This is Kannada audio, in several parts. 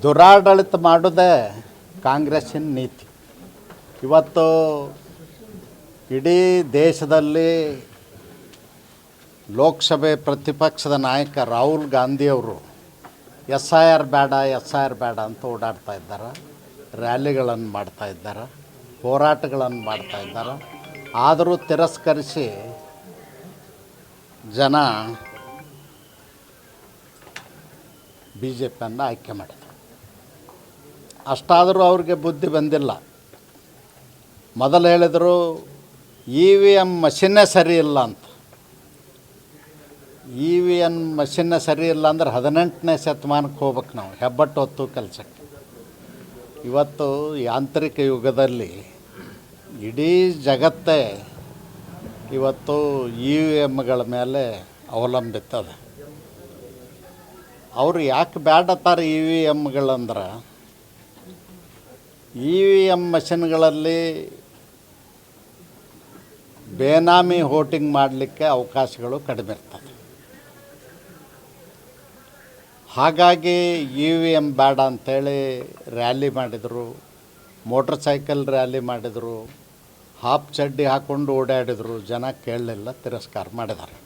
ದುರಾಡಳಿತ ಮಾಡೋದೇ ಕಾಂಗ್ರೆಸ್ಸಿನ ನೀತಿ. ಇವತ್ತು ಇಡೀ ದೇಶದಲ್ಲಿ ಲೋಕಸಭೆ ಪ್ರತಿಪಕ್ಷದ ನಾಯಕ ರಾಹುಲ್ ಗಾಂಧಿಯವರು SIR ಬೇಡ ಅಂತ ಓಡಾಡ್ತಾ ಇದ್ದಾರೆ, ರ್ಯಾಲಿಗಳನ್ನು ಮಾಡ್ತಾ ಇದ್ದಾರೆ, ಹೋರಾಟಗಳನ್ನು ಮಾಡ್ತಾ ಇದ್ದಾರೆ. ಆದರೂ ತಿರಸ್ಕರಿಸಿ ಜನ BJPಯನ್ನು ಆಯ್ಕೆ ಮಾಡಿದರು. ಅಷ್ಟಾದರೂ ಅವ್ರಿಗೆ ಬುದ್ಧಿ ಬಂದಿಲ್ಲ. ಮೊದಲು ಹೇಳಿದರು EVM ಮಷಿನ್ನೇ ಸರಿ ಇಲ್ಲ ಅಂತ. EVM ಮಷಿನ್ನೇ ಸರಿ ಇಲ್ಲ ಅಂದ್ರೆ 18ನೇ ಶತಮಾನಕ್ಕೆ ಹೋಗ್ಬೇಕು ನಾವು, ಹೆಬ್ಬಟ್ಟು ಹೊತ್ತು ಕೆಲಸಕ್ಕೆ. ಇವತ್ತು ಯಾಂತ್ರಿಕ ಯುಗದಲ್ಲಿ ಇಡೀ ಜಗತ್ತೇ ಇವತ್ತು EVMಗಳ ಮೇಲೆ ಅವಲಂಬಿತದೆ. ಅವರು ಯಾಕೆ ಬೇಡತ್ತಾರೆ EVMಗಳಂದ್ರೆ, EVM ಮಷಿನ್ಗಳಲ್ಲಿ ಬೇನಾಮಿ ವೋಟಿಂಗ್ ಮಾಡಲಿಕ್ಕೆ ಅವಕಾಶಗಳು ಕಡಿಮೆ ಇರ್ತದೆ. ಹಾಗಾಗಿ EVM ಬೇಡ ಅಂಥೇಳಿ ರ್ಯಾಲಿ ಮಾಡಿದರು, ಮೋಟ್ರ್ ಸೈಕಲ್ ರ್ಯಾಲಿ ಮಾಡಿದರು, ಹಾಫ್ ಚಡ್ಡಿ ಹಾಕ್ಕೊಂಡು ಓಡಾಡಿದರು. ಜನ ಕೇಳಲಿಲ್ಲ, ತಿರಸ್ಕಾರ ಮಾಡಿದ್ದಾರೆ.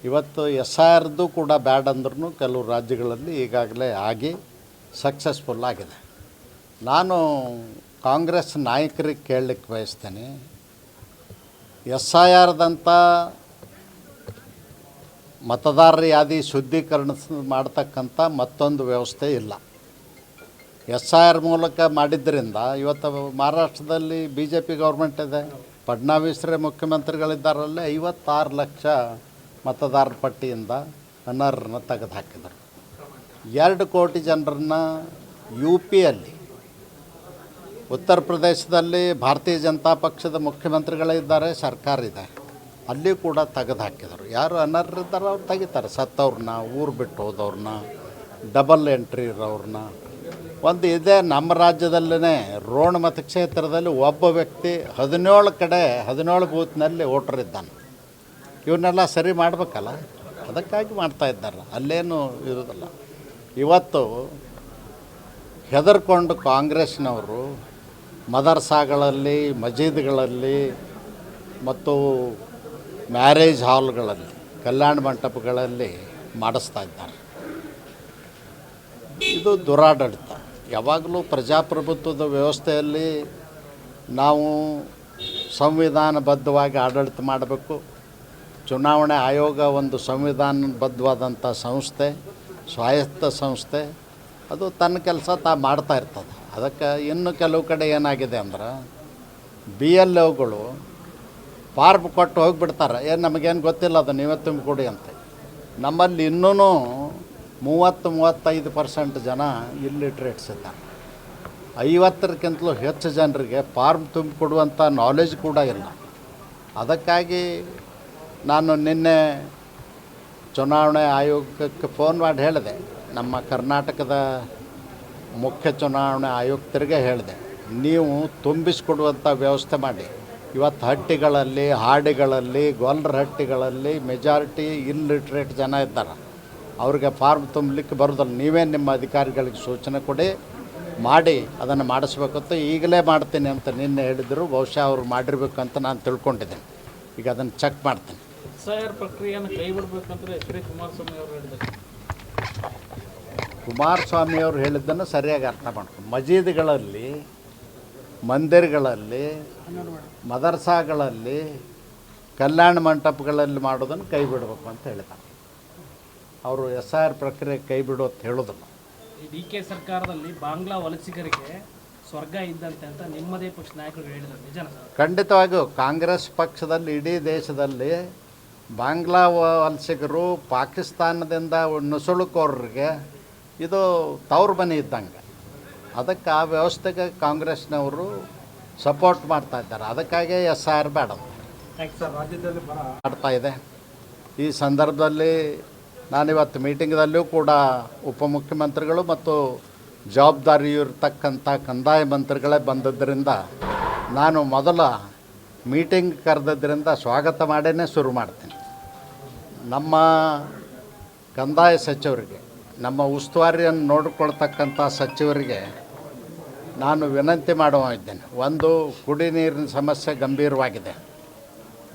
ಇವತ್ತು SIRದು ಕೂಡ ಬ್ಯಾಡ್ ಅಂದ್ರೂ ಕೆಲವು ರಾಜ್ಯಗಳಲ್ಲಿ ಈಗಾಗಲೇ ಆಗಿ ಸಕ್ಸಸ್ಫುಲ್ ಆಗಿದೆ. ನಾನು ಕಾಂಗ್ರೆಸ್ ನಾಯಕರಿಗೆ ಕೇಳಲಿಕ್ಕೆ ಬಯಸ್ತೇನೆ, SIRದಂಥ ಮತದಾರರ ಯಾದಿ ಶುದ್ಧೀಕರಣ ಮಾಡ್ತಕ್ಕಂಥ ಮತ್ತೊಂದು ವ್ಯವಸ್ಥೆ ಇಲ್ಲ. SIR ಮೂಲಕ ಮಾಡಿದ್ದರಿಂದ ಇವತ್ತು ಮಹಾರಾಷ್ಟ್ರದಲ್ಲಿ BJP ಗೌರ್ಮೆಂಟ್ ಇದೆ, ಫಡ್ನವೀಸ್ರೇ ಮುಖ್ಯಮಂತ್ರಿಗಳಿದ್ದಾರಲ್ಲೇ 56 ಲಕ್ಷ ಮತದಾರರ ಪಟ್ಟಿಯಿಂದ ಅನರ್ಹರನ್ನ ತೆಗೆದು ಹಾಕಿದರು. 2 ಕೋಟಿ ಜನರನ್ನು UPಯಲ್ಲಿ, ಉತ್ತರ ಪ್ರದೇಶದಲ್ಲಿ ಭಾರತೀಯ ಜನತಾ ಪಕ್ಷದ ಮುಖ್ಯಮಂತ್ರಿಗಳಿದ್ದಾರೆ, ಸರ್ಕಾರ ಇದೆ, ಅಲ್ಲಿ ಕೂಡ ತೆಗೆದು ಹಾಕಿದರು. ಯಾರು ಅನರ್ಹರಿದ್ದಾರೆ ಅವ್ರು ತೆಗಿತಾರೆ, ಸತ್ತವ್ರನ್ನ, ಊರು ಬಿಟ್ಟು ಹೋದವ್ರನ್ನ, ಡಬಲ್ ಎಂಟ್ರಿ ಇರೋವ್ರನ್ನ. ಒಂದು ಇದೆ ನಮ್ಮ ರಾಜ್ಯದಲ್ಲೇ ರೋಣ ಮತಕ್ಷೇತ್ರದಲ್ಲಿ ಒಬ್ಬ ವ್ಯಕ್ತಿ 17 ಬೂತ್ನಲ್ಲಿ ವೋಟರ್ ಇದ್ದಾನೆ. ಇವನ್ನೆಲ್ಲ ಸರಿ ಮಾಡಬೇಕಲ್ಲ, ಅದಕ್ಕಾಗಿ ಮಾಡ್ತಾಯಿದ್ದಾರೆ, ಅಲ್ಲೇನು ಇರೋದಿಲ್ಲ. ಇವತ್ತು ಹೆದರ್ಕೊಂಡು ಕಾಂಗ್ರೆಸ್ನವರು ಮದರ್ಸಾಗಳಲ್ಲಿ, ಮಜೀದ್ಗಳಲ್ಲಿ ಮತ್ತು ಮ್ಯಾರೇಜ್ ಹಾಲ್ಗಳಲ್ಲಿ, ಕಲ್ಯಾಣ ಮಂಟಪಗಳಲ್ಲಿ ಮಾಡಿಸ್ತಾ ಇದ್ದಾರೆ. ಇದು ದುರಾಡಳಿತ. ಯಾವಾಗಲೂ ಪ್ರಜಾಪ್ರಭುತ್ವದ ವ್ಯವಸ್ಥೆಯಲ್ಲಿ ನಾವು ಸಂವಿಧಾನಬದ್ಧವಾಗಿ ಆಡಳಿತ ಮಾಡಬೇಕು. ಚುನಾವಣೆ ಆಯೋಗ ಒಂದು ಸಂವಿಧಾನಬದ್ಧವಾದಂಥ ಸಂಸ್ಥೆ, ಸ್ವಾಯತ್ತ ಸಂಸ್ಥೆ, ಅದು ತನ್ನ ಕೆಲಸ ಮಾಡ್ತಾ ಇರ್ತದೆ. ಅದಕ್ಕೆ ಇನ್ನು ಕೆಲವು ಕಡೆ ಏನಾಗಿದೆ ಅಂದ್ರೆ BLOಗಳು ಫಾರ್ಮ್ ಕೊಟ್ಟು ಹೋಗಿಬಿಡ್ತಾರೆ, ನಮಗೇನು ಗೊತ್ತಿಲ್ಲ, ಅದು ನೀವೇ ತುಂಬಿಕೊಡಿ ಅಂತ. ನಮ್ಮಲ್ಲಿ ಇನ್ನೂ 30-35% ಜನ ಇಲ್ಲಿಟ್ರೇಟ್ಸ್ ಇದ್ದಾರೆ. 50ಕ್ಕಿಂತಲೂ ಹೆಚ್ಚು ಜನರಿಗೆ ಫಾರ್ಮ್ ತುಂಬಿಕೊಡುವಂಥ ನಾಲೆಜ್ ಕೂಡ ಇಲ್ಲ. ಅದಕ್ಕಾಗಿ ನಾನು ನಿನ್ನೆ ಚುನಾವಣೆ ಆಯೋಗಕ್ಕೆ ಫೋನ್ ಮಾಡಿ ಹೇಳಿದೆ, ನಮ್ಮ ಕರ್ನಾಟಕದ ಮುಖ್ಯ ಚುನಾವಣೆ ಆಯುಕ್ತರಿಗೆ ಹೇಳಿದೆ, ನೀವು ತುಂಬಿಸಿಕೊಡುವಂಥ ವ್ಯವಸ್ಥೆ ಮಾಡಿ. ಇವತ್ತು ಹಟ್ಟಿಗಳಲ್ಲಿ, ಹಾಡಿಗಳಲ್ಲಿ, ಗೊಲ್ಲರ ಹಟ್ಟಿಗಳಲ್ಲಿ ಮೆಜಾರಿಟಿ ಇಲ್ಲಿಟ್ರೇಟ್ ಜನ ಇದ್ದಾರೆ, ಅವ್ರಿಗೆ ಫಾರ್ಮ್ ತುಂಬಲಿಕ್ಕೆ ಬರೋದಲ್ಲ. ನೀವೇ ನಿಮ್ಮ ಅಧಿಕಾರಿಗಳಿಗೆ ಸೂಚನೆ ಕೊಡಿ, ಮಾಡಿ ಅದನ್ನು ಮಾಡಿಸ್ಬೇಕಂತ. ಈಗಲೇ ಮಾಡ್ತೀನಿ ಅಂತ ನಿನ್ನೆ ಹೇಳಿದರು. ಬಹುಶಃ ಅವರು ಮಾಡಿರ್ಬೇಕಂತ ನಾನು ತಿಳ್ಕೊಂಡಿದ್ದೀನಿ. ಈಗ ಅದನ್ನು ಚೆಕ್ ಮಾಡ್ತೀನಿ. SIR ಪ್ರಕ್ರಿಯೆಯನ್ನು ಕೈ ಬಿಡಬೇಕಂದ್ರೆ ಕುಮಾರಸ್ವಾಮಿ ಅವರು ಹೇಳಿದ್ದಾರೆ. ಕುಮಾರಸ್ವಾಮಿ ಅವರು ಹೇಳಿದ್ದನ್ನು ಸರಿಯಾಗಿ ಅರ್ಥ ಮಾಡ್ಕೊಂಡು, ಮಜೀದ್ಗಳಲ್ಲಿ, ಮಂದಿರಗಳಲ್ಲಿ, ಮದರ್ಸಾಗಳಲ್ಲಿ, ಕಲ್ಯಾಣ ಮಂಟಪಗಳಲ್ಲಿ ಮಾಡೋದನ್ನು ಕೈ ಬಿಡಬೇಕು ಅಂತ ಹೇಳಿದ್ದಾರೆ. ಅವರು SIR ಪ್ರಕ್ರಿಯೆ ಕೈ ಬಿಡು ಅಂತ ಹೇಳೋದಿಲ್ಲ. DK ಸರ್ಕಾರದಲ್ಲಿ ಬಾಂಗ್ಲಾ ವಲಸಿಗರಿಗೆ ಸ್ವರ್ಗ ಇದ್ದಂತೆ ಅಂತ ನಿಮ್ಮದೇ ಪಕ್ಷ ನಾಯಕರು ಹೇಳಿದರು, ನಿಜಾನ ಸರ್? ಖಂಡಿತವಾಗಿಯೂ ಕಾಂಗ್ರೆಸ್ ಪಕ್ಷದಲ್ಲಿ ಇಡೀ ದೇಶದಲ್ಲಿ ಬಾಂಗ್ಲಾ ವಲಸಿಗರು, ಪಾಕಿಸ್ತಾನದಿಂದ ನುಸುಳುಕೋರರಿಗೆ ಇದು ತವ್ರ ಮನೆ ಇದ್ದಂಗೆ. ಅದಕ್ಕೆ ಆ ವ್ಯವಸ್ಥೆಗೆ ಕಾಂಗ್ರೆಸ್ನವರು ಸಪೋರ್ಟ್ ಮಾಡ್ತಾ ಇದ್ದಾರೆ. ಅದಕ್ಕಾಗಿ SIR ಬೇಡ ಮಾಡ್ತಾ ಇದೆ. ಈ ಸಂದರ್ಭದಲ್ಲಿ ನಾನಿವತ್ತು ಮೀಟಿಂಗ್ದಲ್ಲಿಯೂ ಕೂಡ ಉಪಮುಖ್ಯಮಂತ್ರಿಗಳು ಮತ್ತು ಜವಾಬ್ದಾರಿ ಇರತಕ್ಕಂಥ ಕಂದಾಯ ಮಂತ್ರಿಗಳೇ ಬಂದದ್ದರಿಂದ ನಾನು ಮೊದಲ ಮೀಟಿಂಗ್ ಕರೆದಿದ್ದರಿಂದ ಸ್ವಾಗತ ಮಾಡೇ ಶುರು ಮಾಡ್ತೀನಿ. ನಮ್ಮ ಕಂದಾಯ ಸಚಿವರಿಗೆ ನಮ್ಮ ಉಸ್ತುವಾರಿಯನ್ನು ನೋಡಿಕೊಳ್ತಕ್ಕಂಥ ಸಚಿವರಿಗೆ ನಾನು ವಿನಂತಿ ಮಾಡುವ ಇದ್ದೇನೆ. ಒಂದು, ಕುಡಿ ನೀರಿನ ಸಮಸ್ಯೆ ಗಂಭೀರವಾಗಿದೆ.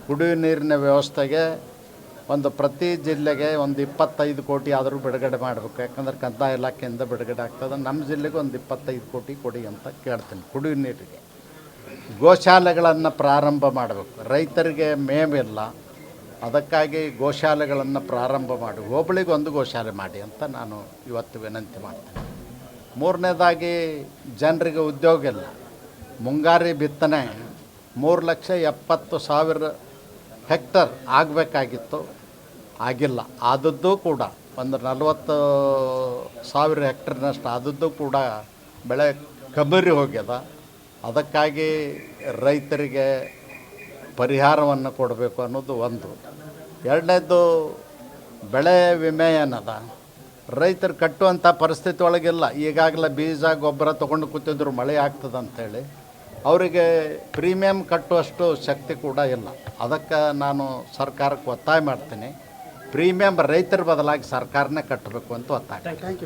ಕುಡಿಯುವ ನೀರಿನ ವ್ಯವಸ್ಥೆಗೆ ಒಂದು ಪ್ರತಿ ಜಿಲ್ಲೆಗೆ ಒಂದು 25 ಕೋಟಿ ಆದರೂ ಬಿಡುಗಡೆ ಮಾಡಬೇಕು. ಯಾಕಂದ್ರೆ ಕಂದಾಯ ಇಲಾಖೆಯಿಂದ ಬಿಡುಗಡೆ ಆಗ್ತದೆ. ನಮ್ಮ ಜಿಲ್ಲೆಗೆ ಒಂದು 25 ಕೋಟಿ ಕೊಡಿ ಅಂತ ಕೇಳ್ತೀನಿ ಕುಡಿಯುವ ನೀರಿಗೆ. ಗೋಶಾಲೆಗಳನ್ನು ಪ್ರಾರಂಭ ಮಾಡಬೇಕು. ರೈತರಿಗೆ ಮೇವಿಲ್ಲ, ಅದಕ್ಕಾಗಿ ಗೋಶಾಲೆಗಳನ್ನು ಪ್ರಾರಂಭ ಮಾಡಿ ಹೋಬಳಿಗೆ ಒಂದು ಗೋಶಾಲೆ ಮಾಡಿ ಅಂತ ನಾನು ಇವತ್ತು ವಿನಂತಿ ಮಾಡ್ತೇನೆ. ಮೂರನೇದಾಗಿ ಜನರಿಗೆ ಉದ್ಯೋಗ ಇಲ್ಲ. ಮುಂಗಾರಿ ಬಿತ್ತನೆ 3,70,000 ಹೆಕ್ಟರ್ ಆಗಬೇಕಾಗಿತ್ತು, ಆಗಿಲ್ಲ. ಆದದ್ದು ಕೂಡ ಒಂದು 40,000 ಹೆಕ್ಟರ್ನಷ್ಟು ಆದದ್ದು ಕೂಡ ಬೆಳೆ ಕಬರಿ ಹೋಗ್ಯದ. ಅದಕ್ಕಾಗಿ ರೈತರಿಗೆ ಪರಿಹಾರವನ್ನು ಕೊಡಬೇಕು ಅನ್ನೋದು ಒಂದು. ಎರಡನೇದು, ಬೆಳೆ ವಿಮೆ ಏನದ ರೈತರು ಕಟ್ಟುವಂಥ ಪರಿಸ್ಥಿತಿ ಒಳಗಿಲ್ಲ. ಈಗಾಗಲೇ ಬೀಜ ಗೊಬ್ಬರ ತೊಗೊಂಡು ಕೂತಿದ್ರು ಮಳೆ ಆಗ್ತದೆ ಅಂಥೇಳಿ. ಅವರಿಗೆ ಪ್ರೀಮಿಯಂ ಕಟ್ಟುವಷ್ಟು ಶಕ್ತಿ ಕೂಡ ಇಲ್ಲ. ಅದಕ್ಕೆ ನಾನು ಸರ್ಕಾರಕ್ಕೆ ಒತ್ತಾಯ ಮಾಡ್ತೀನಿ, ಪ್ರೀಮಿಯಂ ರೈತರ ಬದಲಾಗಿ ಸರ್ಕಾರನೇ ಕಟ್ಟಬೇಕು ಅಂತ ಒತ್ತಾಯ. Thank you.